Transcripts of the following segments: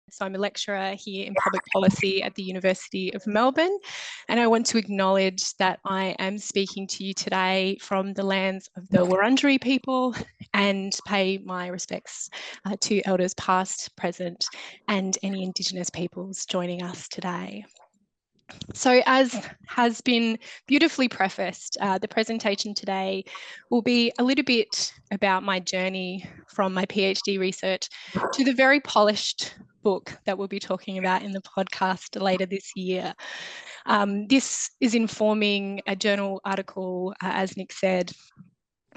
So I'm a lecturer here in public policy at the University of Melbourne, and I want to acknowledge that I am speaking to you today from the lands of the Wurundjeri people and pay my respects to elders past, present, and any Indigenous peoples joining us today. So as has been beautifully prefaced, the presentation today will be a little bit about my journey from my PhD research to the very polished book that we'll be talking about in the podcast later this year. This is informing a journal article, as Nick said,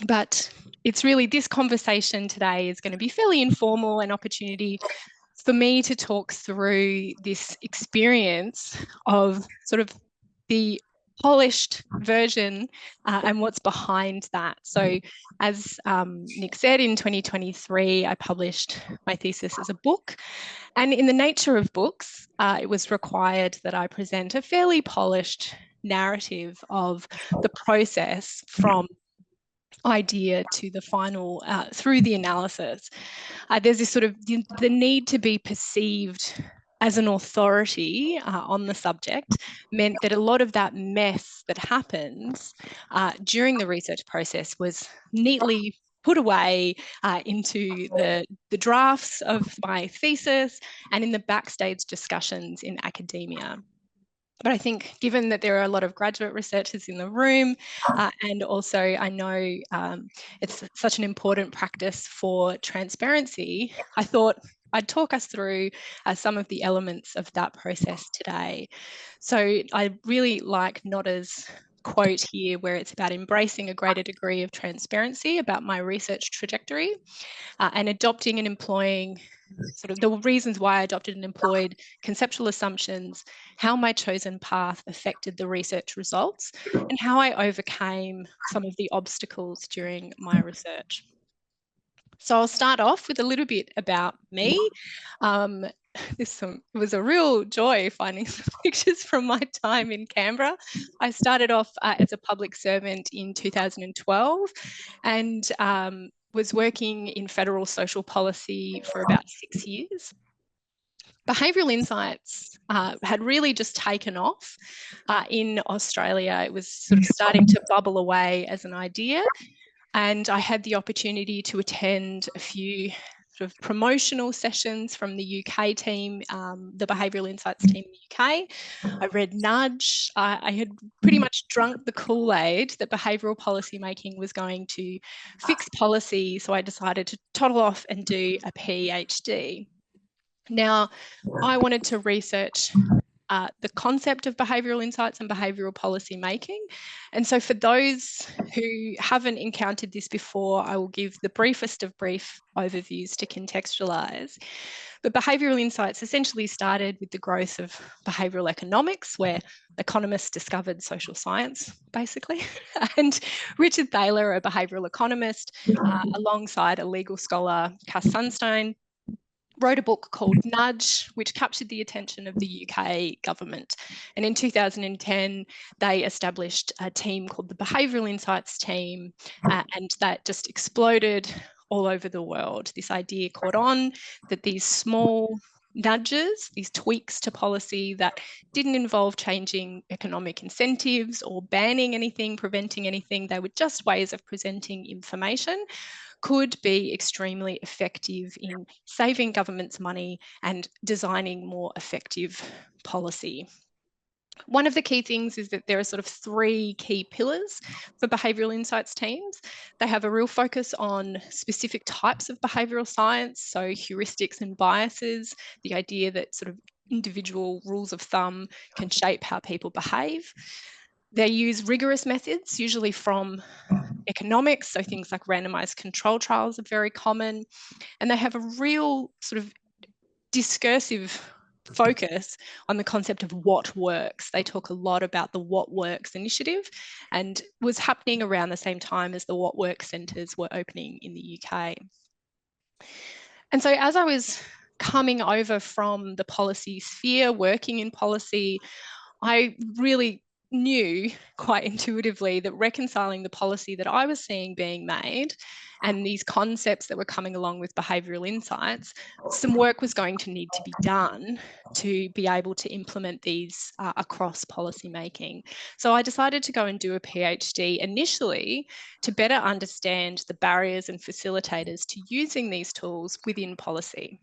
but it's really this conversation today is going to be fairly informal, an opportunity for me to talk through this experience of sort of the polished version and what's behind that. So as Nick said, in 2023, I published my thesis as a book. And in the nature of books, it was required that I present a fairly polished narrative of the process from idea to the final through the analysis. There's this sort of the need to be perceived as an authority on the subject meant that a lot of that mess that happens during the research process was neatly put away into the drafts of my thesis and in the backstage discussions in academia. But I think given that there are a lot of graduate researchers in the room, and also I know it's such an important practice for transparency, I thought I'd talk us through some of the elements of that process today. So I really like Notta's quote here where it's about embracing a greater degree of transparency about my research trajectory and adopting and employing sort of the reasons why I adopted and employed conceptual assumptions, how my chosen path affected the research results, and how I overcame some of the obstacles during my research. So I'll start off with a little bit about me. This was a real joy finding some pictures from my time in Canberra. I started off as a public servant in 2012 and was working in federal social policy for about 6 years. Behavioural insights had really just taken off in Australia. It was sort of starting to bubble away as an idea. And I had the opportunity to attend a few sort of promotional sessions from the UK team, the Behavioural Insights team in the UK. I read Nudge. I had pretty much drunk the Kool-Aid that behavioural policy making was going to fix policy. So I decided to toddle off and do a PhD. Now, I wanted to research the concept of behavioural insights and behavioural policy making. And so for those who haven't encountered this before, I will give the briefest of brief overviews to contextualise. But behavioural insights essentially started with the growth of behavioural economics, where economists discovered social science, basically. And Richard Thaler, a behavioural economist, alongside a legal scholar, Cass Sunstein, wrote a book called Nudge, which captured the attention of the UK government. And in 2010, they established a team called the Behavioural Insights team, and that just exploded all over the world. This idea caught on that these small nudges, these tweaks to policy that didn't involve changing economic incentives or banning anything, preventing anything, they were just ways of presenting information, could be extremely effective in saving government's money and designing more effective policy. One of the key things is that there are sort of 3 key pillars for behavioural insights teams. They have a real focus on specific types of behavioural science, so heuristics and biases, the idea that sort of individual rules of thumb can shape how people behave. They use rigorous methods, usually from economics, so things like randomized control trials are very common, and they have a real sort of discursive focus on the concept of what works. They talk a lot about the What Works initiative, and was happening around the same time as the What Works centres were opening in the UK. And so as I was coming over from the policy sphere, working in policy, I really knew quite intuitively that reconciling the policy that I was seeing being made and these concepts that were coming along with behavioural insights, some work was going to need to be done to be able to implement these across policy making. So I decided to go and do a PhD initially to better understand the barriers and facilitators to using these tools within policy.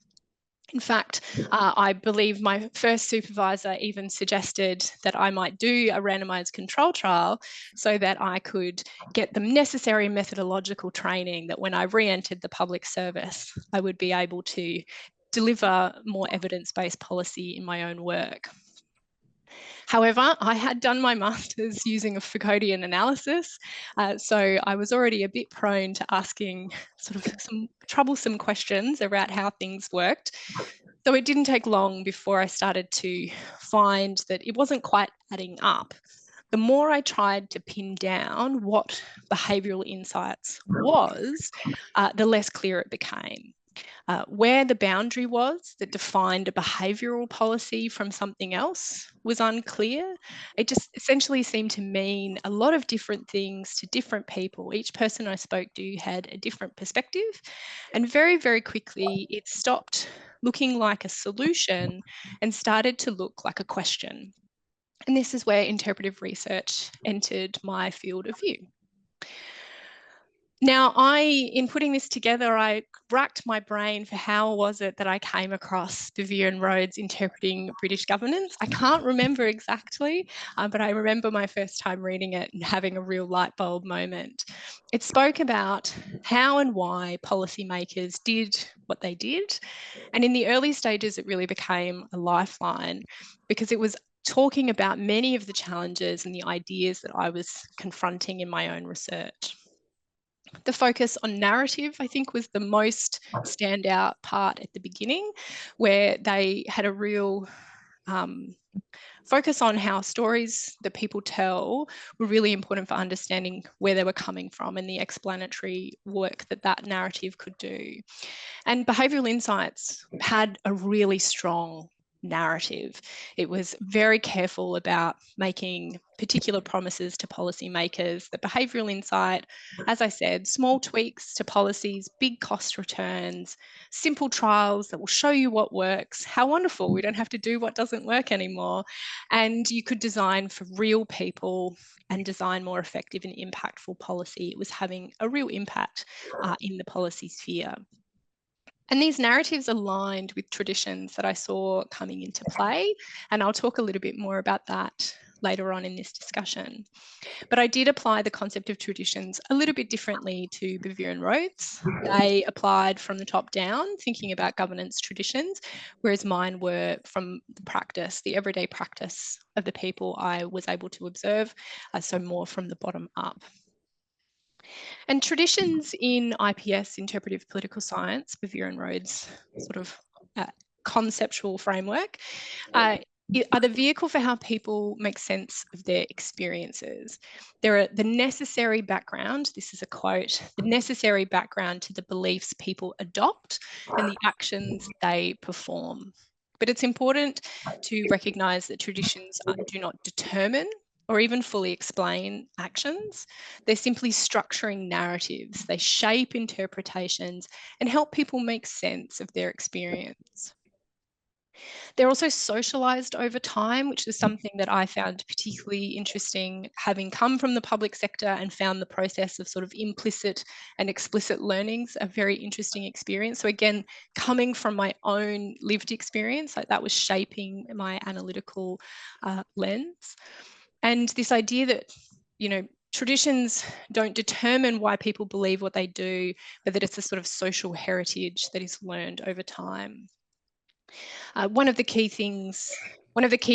In fact, I believe my first supervisor even suggested that I might do a randomised control trial so that I could get the necessary methodological training that when I re-entered the public service, I would be able to deliver more evidence-based policy in my own work. However, I had done my master's using a Foucauldian analysis, so I was already a bit prone to asking sort of some troublesome questions about how things worked. So it didn't take long before I started to find that it wasn't quite adding up. The more I tried to pin down what behavioural insights was, the less clear it became. Where the boundary was that defined a behavioural policy from something else was unclear. It just essentially seemed to mean a lot of different things to different people. Each person I spoke to had a different perspective, and very, very quickly it stopped looking like a solution and started to look like a question. And this is where interpretive research entered my field of view. Now, in putting this together, I racked my brain for how was it that I came across Bevir and Rhodes interpreting British governance. I can't remember exactly, but I remember my first time reading it and having a real light bulb moment. It spoke about how and why policymakers did what they did. And in the early stages, it really became a lifeline because it was talking about many of the challenges and the ideas that I was confronting in my own research. The focus on narrative, I think, was the most standout part at the beginning, where they had a real focus on how stories that people tell were really important for understanding where they were coming from and the explanatory work that that narrative could do. And behavioural insights had a really strong narrative. It was very careful about making particular promises to policymakers. The behavioural insight, as I said, small tweaks to policies, big cost returns, simple trials that will show you what works. How wonderful, we don't have to do what doesn't work anymore. And you could design for real people and design more effective and impactful policy. It was having a real impact in the policy sphere. And these narratives aligned with traditions that I saw coming into play. And I'll talk a little bit more about that later on in this discussion. But I did apply the concept of traditions a little bit differently to Bevir and Rhodes. They applied from the top down, thinking about governance traditions, whereas mine were from the practice, the everyday practice of the people I was able to observe, so more from the bottom up. And traditions in IPS, interpretive political science, Bevir and Rhodes sort of conceptual framework, are the vehicle for how people make sense of their experiences. They're the necessary background, this is a quote, the necessary background to the beliefs people adopt and the actions they perform. But it's important to recognise that traditions do not determine or even fully explain actions. They're simply structuring narratives. They shape interpretations and help people make sense of their experience. They're also socialised over time, which is something that I found particularly interesting, having come from the public sector and found the process of sort of implicit and explicit learnings a very interesting experience. So again, coming from my own lived experience, like that was shaping my analytical lens. And this idea that, you know, traditions don't determine why people believe what they do, but that it's a sort of social heritage that is learned over time. One of the key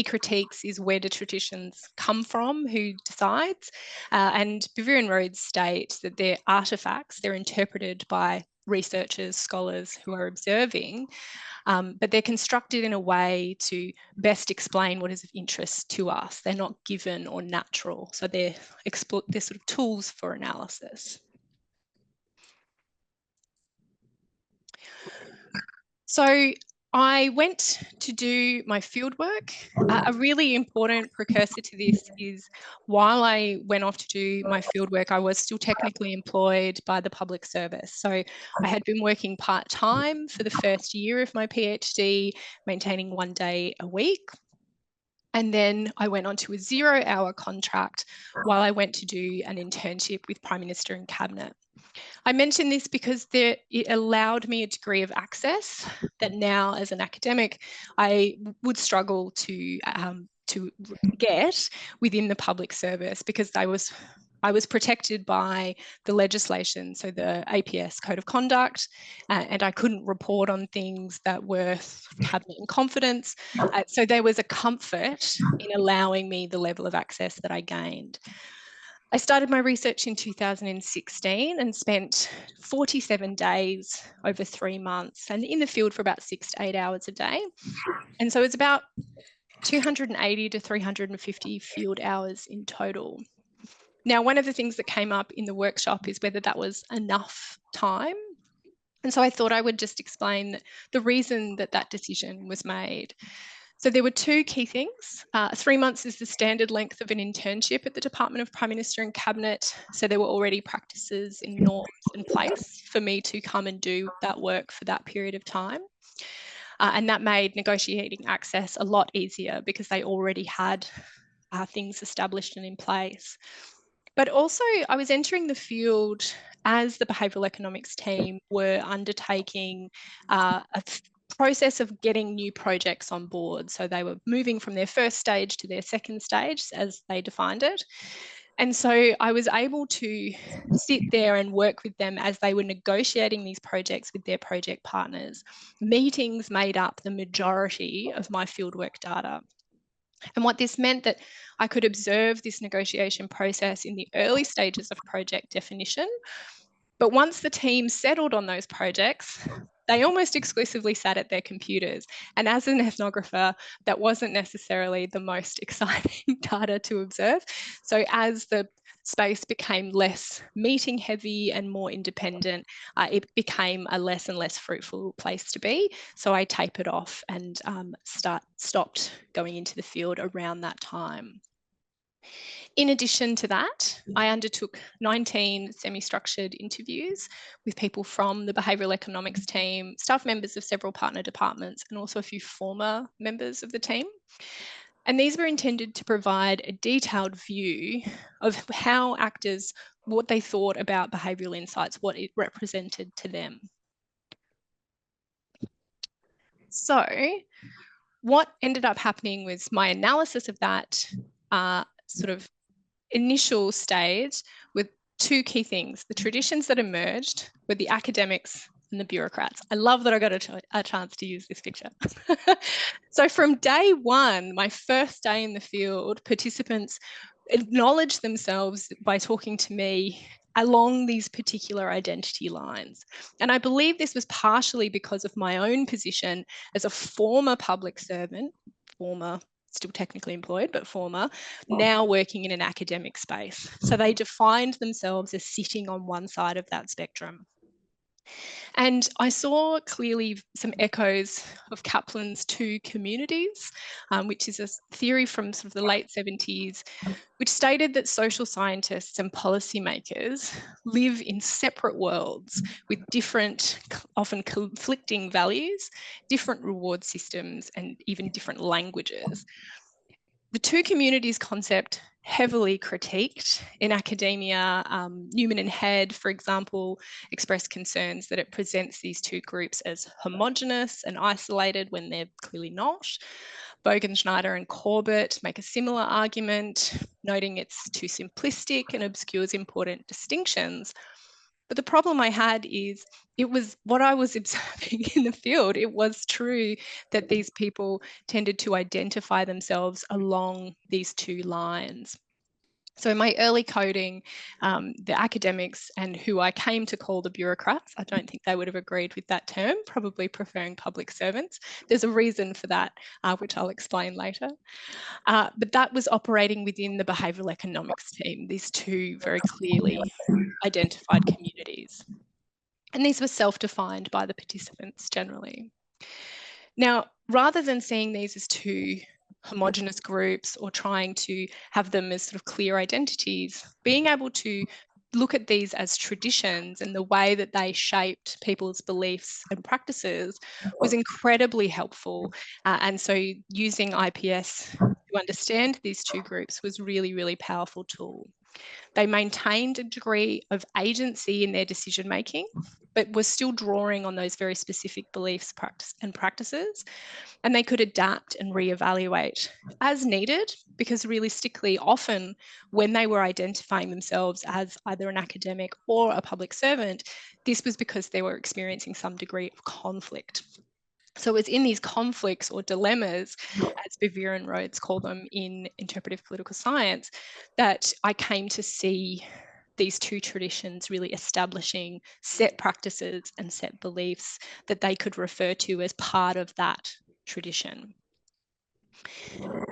critiques is where do traditions come from, who decides? And Bevir and Rhodes state that they're artefacts, they're interpreted by researchers, scholars who are observing, but they're constructed in a way to best explain what is of interest to us. They're not given or natural, so they're sort of tools for analysis. So I went to do my fieldwork. A really important precursor to this is while I went off to do my fieldwork, I was still technically employed by the public service. So I had been working part-time for the first year of my PhD, maintaining 1 day a week. And then I went on to a 0-hour contract while I went to do an internship with Prime Minister and Cabinet. I mention this because it allowed me a degree of access that now, as an academic, I would struggle to get within the public service, because I was protected by the legislation, so the APS Code of Conduct, and I couldn't report on things that were cabinet in confidence. So there was a comfort in allowing me the level of access that I gained. I started my research in 2016 and spent 47 days over 3 months and in the field for about 6 to 8 hours a day. And so it's about 280 to 350 field hours in total. Now, one of the things that came up in the workshop is whether that was enough time. And so I thought I would just explain the reason that that decision was made. So there were 2 key things. 3 months is the standard length of an internship at the Department of Prime Minister and Cabinet. So there were already practices and norms in place for me to come and do that work for that period of time. And that made negotiating access a lot easier because they already had things established and in place. But also I was entering the field as the behavioural economics team were undertaking a process of getting new projects on board. So they were moving from their first stage to their second stage, as they defined it. And so I was able to sit there and work with them as they were negotiating these projects with their project partners. Meetings made up the majority of my fieldwork data. And what this meant that I could observe this negotiation process in the early stages of project definition. But once the team settled on those projects, they almost exclusively sat at their computers. And as an ethnographer, that wasn't necessarily the most exciting data to observe. So as the space became less meeting heavy and more independent, it became a less and less fruitful place to be. So I tapered off and stopped going into the field around that time. In addition to that, I undertook 19 semi-structured interviews with people from the behavioural economics team, staff members of several partner departments, and also a few former members of the team. And these were intended to provide a detailed view of how actors, what they thought about behavioural insights, what it represented to them. So what ended up happening was my analysis of that sort of initial stage with 2 key things. The traditions that emerged were the academics and the bureaucrats. I love that I got a chance to use this picture. So from day 1, my first day in the field, participants acknowledged themselves by talking to me along these particular identity lines. And I believe this was partially because of my own position as a former public servant, still technically employed, but former, now working in an academic space. So they defined themselves as sitting on one side of that spectrum. And I saw clearly some echoes of Kaplan's 2 communities, which is a theory from sort of the late 70s, which stated that social scientists and policymakers live in separate worlds with different, often conflicting values, different reward systems, and even different languages. The 2 communities concept heavily critiqued in academia. Newman and Head, for example, expressed concerns that it presents these 2 groups as homogenous and isolated when they're clearly not. Bogan, Schneider and Corbett make a similar argument, noting it's too simplistic and obscures important distinctions. But the problem I had is it was what I was observing in the field. It was true that these people tended to identify themselves along these 2 lines. So in my early coding, the academics and who I came to call the bureaucrats, I don't think they would have agreed with that term, probably preferring public servants. There's a reason for that, which I'll explain later. But that was operating within the behavioural economics team, these 2 very clearly identified communities. And these were self-defined by the participants generally. Now, rather than seeing these as two homogenous groups or trying to have them as sort of clear identities, being able to look at these as traditions and the way that they shaped people's beliefs and practices was incredibly helpful. And so using IPS to understand these two groups was really, really powerful tool. They maintained a degree of agency in their decision making, but were still drawing on those very specific beliefs and practices. And they could adapt and reevaluate as needed, because realistically, often when they were identifying themselves as either an academic or a public servant, this was because they were experiencing some degree of conflict. So it was in these conflicts or dilemmas, as Bevir and Rhodes call them in interpretive political science, that I came to see these two traditions really establishing set practices and set beliefs that they could refer to as part of that tradition.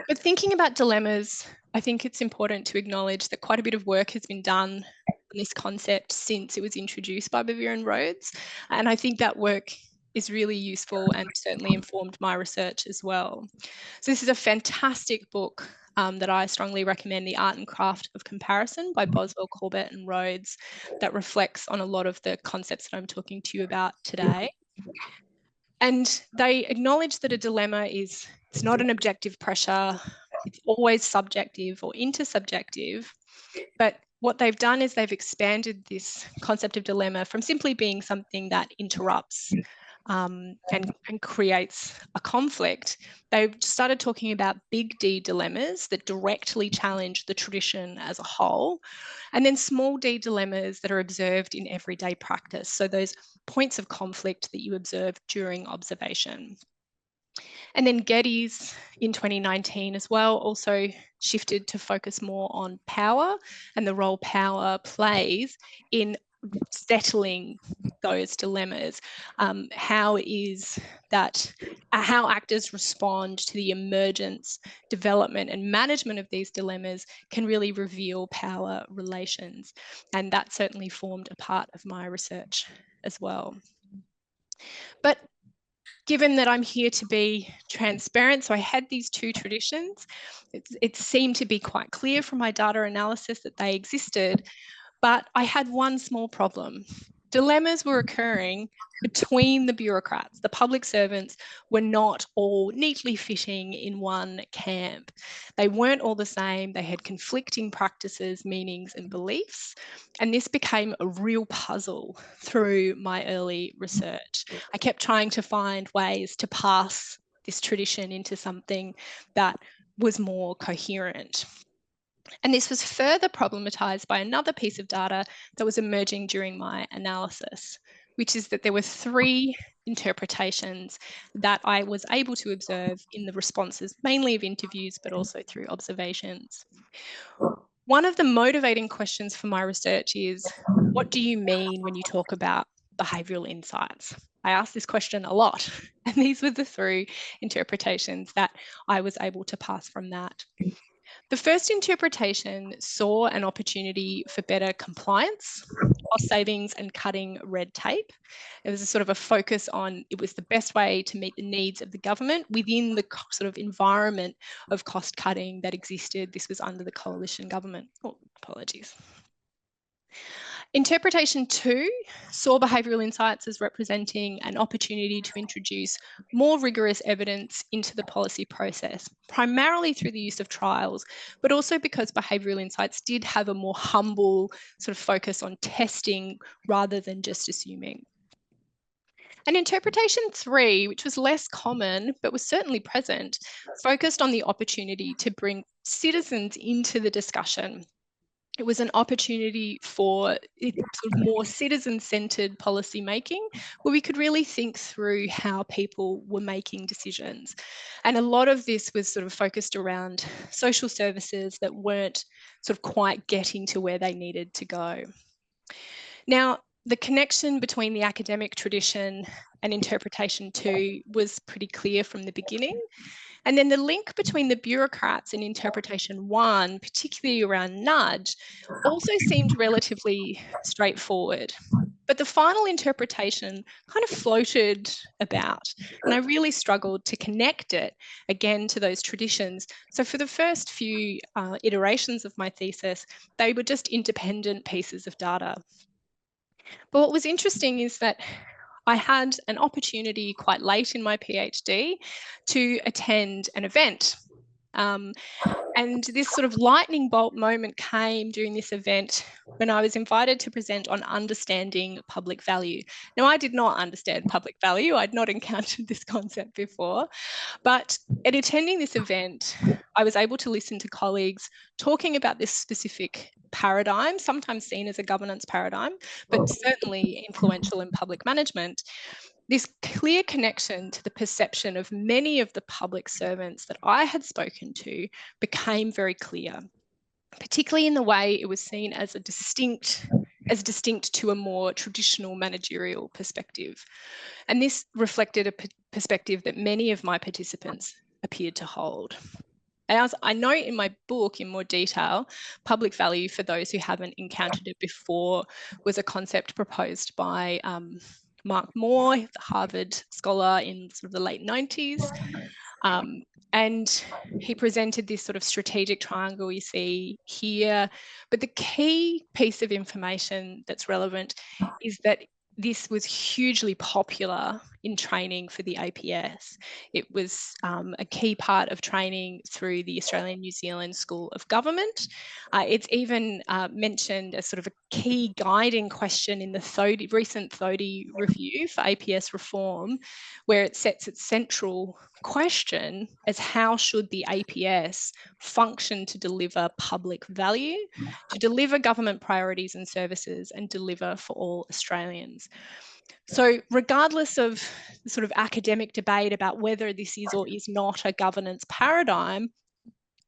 But thinking about dilemmas, I think it's important to acknowledge that quite a bit of work has been done on this concept since it was introduced by Bevir and Rhodes. And I think that work is really useful and certainly informed my research as well. So this is a fantastic book that I strongly recommend, The Art and Craft of Comparison by Boswell, Corbett and Rhodes, that reflects on a lot of the concepts that I'm talking to you about today. And they acknowledge that a dilemma it's not an objective pressure, it's always subjective or intersubjective. But what they've done is they've expanded this concept of dilemma from simply being something that interrupts and creates a conflict. They've started talking about big D dilemmas that directly challenge the tradition as a whole, and then small d dilemmas that are observed in everyday practice. So those points of conflict that you observe during observation. And then Geddes in 2019 as well also shifted to focus more on power and the role power plays in settling those dilemmas. How actors respond to the emergence, development, and management of these dilemmas can really reveal power relations. And that certainly formed a part of my research as well. But given that I'm here to be transparent, so I had these two traditions. It seemed to be quite clear from my data analysis that they existed, but I had one small problem. Dilemmas were occurring between the bureaucrats. The public servants were not all neatly fitting in one camp. They weren't all the same. They had conflicting practices, meanings, and beliefs. And this became a real puzzle through my early research. I kept trying to find ways to pass this tradition into something that was more coherent. And this was further problematized by another piece of data that was emerging during my analysis, which is that there were three interpretations that I was able to observe in the responses, mainly of interviews, but also through observations. One of the motivating questions for my research is, what do you mean when you talk about behavioural insights? I asked this question a lot, and these were the three interpretations that I was able to pass from that. The first interpretation saw an opportunity for better compliance, cost savings, and cutting red tape. It was a sort of a focus on it was the best way to meet the needs of the government within the sort of environment of cost cutting that existed. This was under the coalition government. Oh, apologies. Interpretation 2 saw behavioural insights as representing an opportunity to introduce more rigorous evidence into the policy process, primarily through the use of trials, but also because behavioural insights did have a more humble sort of focus on testing rather than just assuming. And interpretation 3, which was less common but was certainly present, focused on the opportunity to bring citizens into the discussion. It was an opportunity for sort of more citizen-centred policy making, where we could really think through how people were making decisions. And a lot of this was sort of focused around social services that weren't sort of quite getting to where they needed to go. Now, the connection between the academic tradition and interpretation 2 was pretty clear from the beginning. And then the link between the bureaucrats and interpretation 1, particularly around nudge, also seemed relatively straightforward. But the final interpretation kind of floated about, and I really struggled to connect it again to those traditions. So for the first few iterations of my thesis, they were just independent pieces of data. But what was interesting is that I had an opportunity quite late in my PhD to attend an event. And this sort of lightning bolt moment came during this event when I was invited to present on understanding public value. Now, I did not understand public value. I'd not encountered this concept before. But at attending this event, I was able to listen to colleagues talking about this specific paradigm, sometimes seen as a governance paradigm, but certainly influential in public management. This clear connection to the perception of many of the public servants that I had spoken to became very clear, particularly in the way it was seen as distinct to a more traditional managerial perspective. And this reflected a perspective that many of my participants appeared to hold. And as I note in my book in more detail, public value, for those who haven't encountered it before, was a concept proposed by Mark Moore, the Harvard scholar in sort of the late 90s. And he presented this sort of strategic triangle you see here. But the key piece of information that's relevant is that this was hugely popular in training for the APS. It was a key part of training through the Australian New Zealand School of Government. It's even mentioned as sort of a key guiding question in the recent Thodey review for APS reform, where it sets its central question as how should the APS function to deliver public value, to deliver government priorities and services, and deliver for all Australians. So regardless of the sort of academic debate about whether this is or is not a governance paradigm,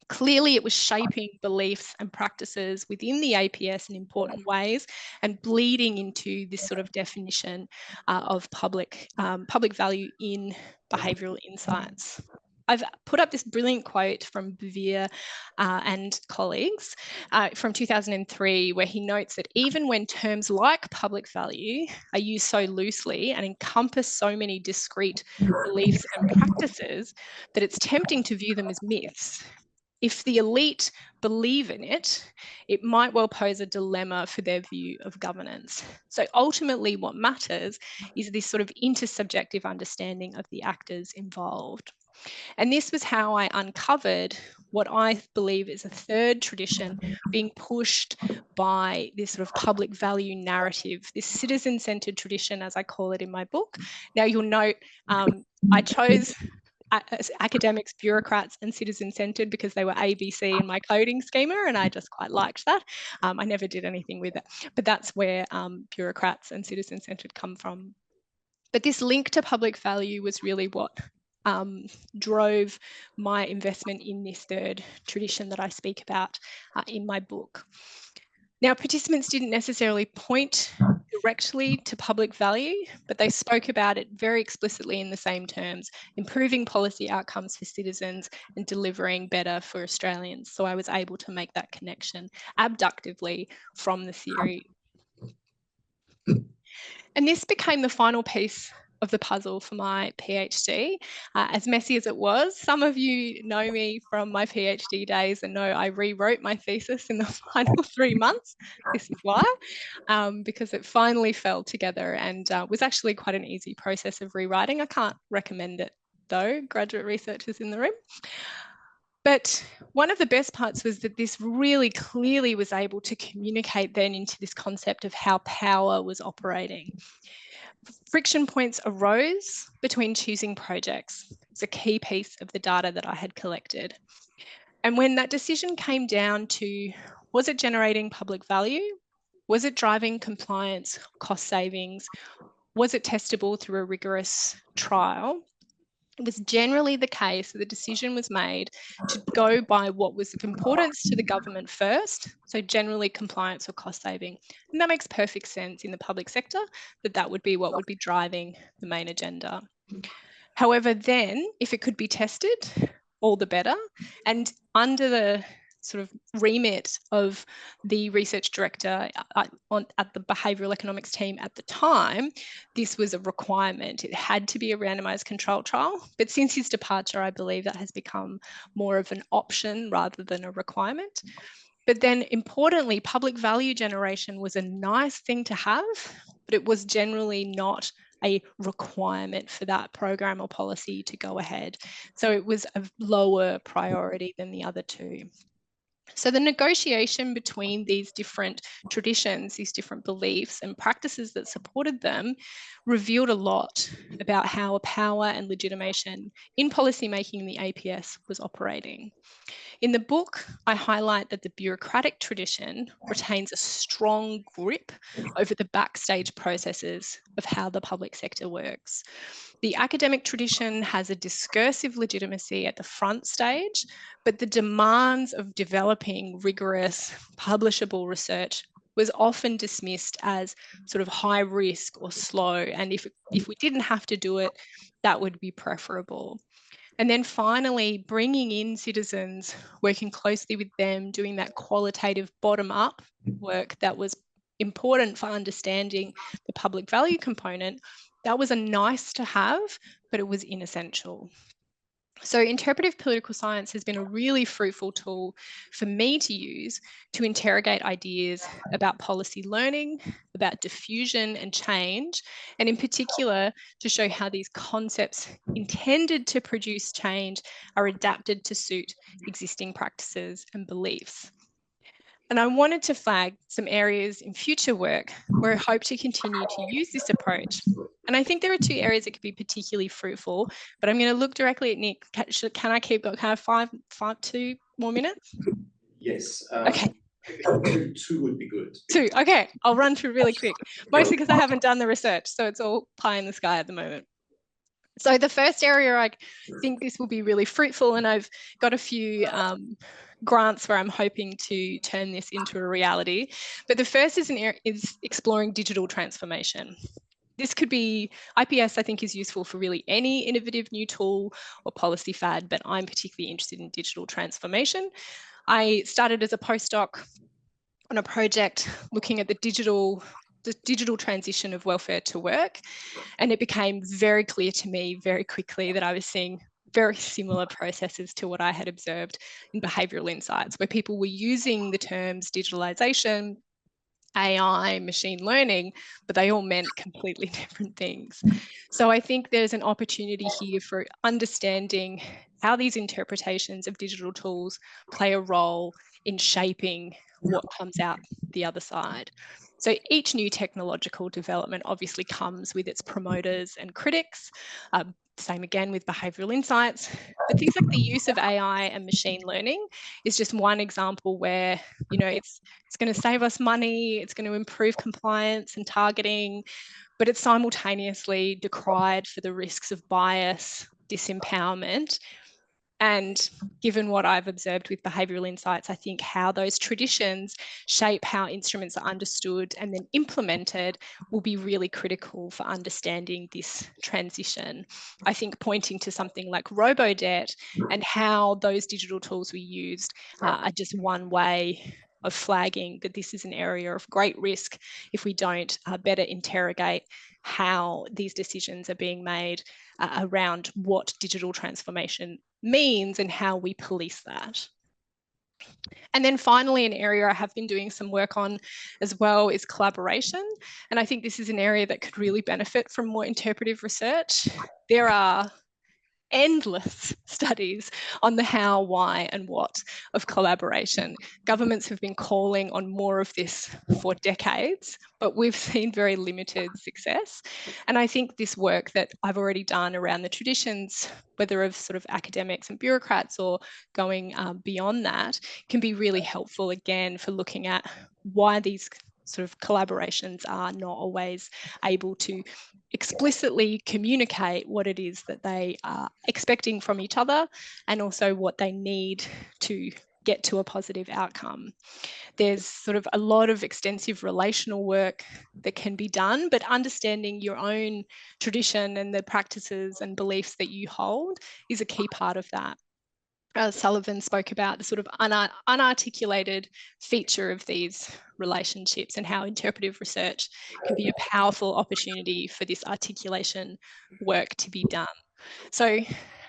clearly it was shaping beliefs and practices within the APS in important ways and bleeding into this sort of definition of public value in behavioural insights. I've put up this brilliant quote from Bevir and colleagues from 2003, where he notes that even when terms like public value are used so loosely and encompass so many discrete beliefs and practices, that it's tempting to view them as myths. If the elite believe in it, it might well pose a dilemma for their view of governance. So ultimately what matters is this sort of intersubjective understanding of the actors involved. And this was how I uncovered what I believe is a third tradition being pushed by this sort of public value narrative, this citizen-centered tradition, as I call it in my book. Now you'll note I chose academics, bureaucrats, and citizen-centered because they were ABC in my coding schema, and I just quite liked that. I never did anything with it, but that's where bureaucrats and citizen-centered come from. But this link to public value was really what drove my investment in this third tradition that I speak about in my book. Now, participants didn't necessarily point directly to public value, but they spoke about it very explicitly in the same terms, improving policy outcomes for citizens and delivering better for Australians. So I was able to make that connection abductively from the theory. And this became the final piece of the puzzle for my PhD. As messy as it was, some of you know me from my PhD days and know I rewrote my thesis in the final 3 months. This is why, because it finally fell together and was actually quite an easy process of rewriting. I can't recommend it though, graduate researchers in the room. But one of the best parts was that this really clearly was able to communicate then into this concept of how power was operating. Friction points arose between choosing projects. It's a key piece of the data that I had collected. And when that decision came down to, was it generating public value? Was it driving compliance, cost savings? Was it testable through a rigorous trial? It was generally the case that the decision was made to go by what was of importance to the government first, so generally compliance or cost saving. And that makes perfect sense in the public sector, that would be what would be driving the main agenda. However, then, if it could be tested, all the better. And under sort of remit of the research director at the behavioural economics team at the time, this was a requirement. It had to be a randomised control trial. But since his departure, I believe that has become more of an option rather than a requirement. But then importantly, public value generation was a nice thing to have, but it was generally not a requirement for that program or policy to go ahead. So it was a lower priority than the other two. So the negotiation between these different traditions, these different beliefs and practices that supported them revealed a lot about how power and legitimation in policymaking in the APS was operating. In the book, I highlight that the bureaucratic tradition retains a strong grip over the backstage processes of how the public sector works. The academic tradition has a discursive legitimacy at the front stage, but the demands of developing rigorous, publishable research was often dismissed as sort of high risk or slow. And if we didn't have to do it, that would be preferable. And then finally, bringing in citizens, working closely with them, doing that qualitative bottom-up work that was important for understanding the public value component, that was a nice to have, but it was inessential. So interpretive political science has been a really fruitful tool for me to use to interrogate ideas about policy learning, about diffusion and change, and in particular, to show how these concepts intended to produce change are adapted to suit existing practices and beliefs. And I wanted to flag some areas in future work where I hope to continue to use this approach. And I think there are two areas that could be particularly fruitful, but I'm going to look directly at Nick. Can I keep going? Can I have 2 more minutes? Yes. Okay. Two would be good. 2. Okay, I'll run through really quick, mostly because I haven't done the research, so it's all pie in the sky at the moment. So the first area, I think this will be really fruitful, and I've got a few grants where I'm hoping to turn this into a reality. But the first is exploring digital transformation. This could be, IPS I think is useful for really any innovative new tool or policy fad, but I'm particularly interested in digital transformation. I started as a postdoc on a project looking at the digital transition of welfare to work. And it became very clear to me very quickly that I was seeing very similar processes to what I had observed in behavioural insights, where people were using the terms digitalisation, AI, machine learning, but they all meant completely different things. So I think there's an opportunity here for understanding how these interpretations of digital tools play a role in shaping what comes out the other side. So each new technological development obviously comes with its promoters and critics. Same again with behavioural insights, but things like the use of AI and machine learning is just one example where, you know, it's going to save us money, it's going to improve compliance and targeting, but it's simultaneously decried for the risks of bias, disempowerment. And given what I've observed with behavioural insights, I think how those traditions shape how instruments are understood and then implemented will be really critical for understanding this transition. I think pointing to something like robo-debt and how those digital tools we used are just one way of flagging that this is an area of great risk if we don't better interrogate how these decisions are being made around what digital transformation means and how we police that. And then finally, an area I have been doing some work on as well is collaboration. And I think this is an area that could really benefit from more interpretive research. There are endless studies on the how, why, and what of collaboration. Governments have been calling on more of this for decades, but we've seen very limited success. And I think this work that I've already done around the traditions, whether of sort of academics and bureaucrats or going beyond that, can be really helpful again for looking at why these sort of collaborations are not always able to explicitly communicate what it is that they are expecting from each other and also what they need to get to a positive outcome. There's sort of a lot of extensive relational work that can be done, but understanding your own tradition and the practices and beliefs that you hold is a key part of that. Sullivan spoke about the sort of unarticulated feature of these relationships and how interpretive research can be a powerful opportunity for this articulation work to be done. So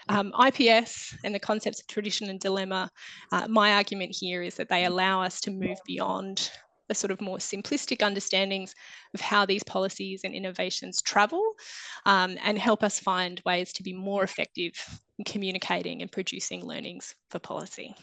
IPS and the concepts of tradition and dilemma, my argument here is that they allow us to move beyond the sort of more simplistic understandings of how these policies and innovations travel, and help us find ways to be more effective in communicating and producing learnings for policy.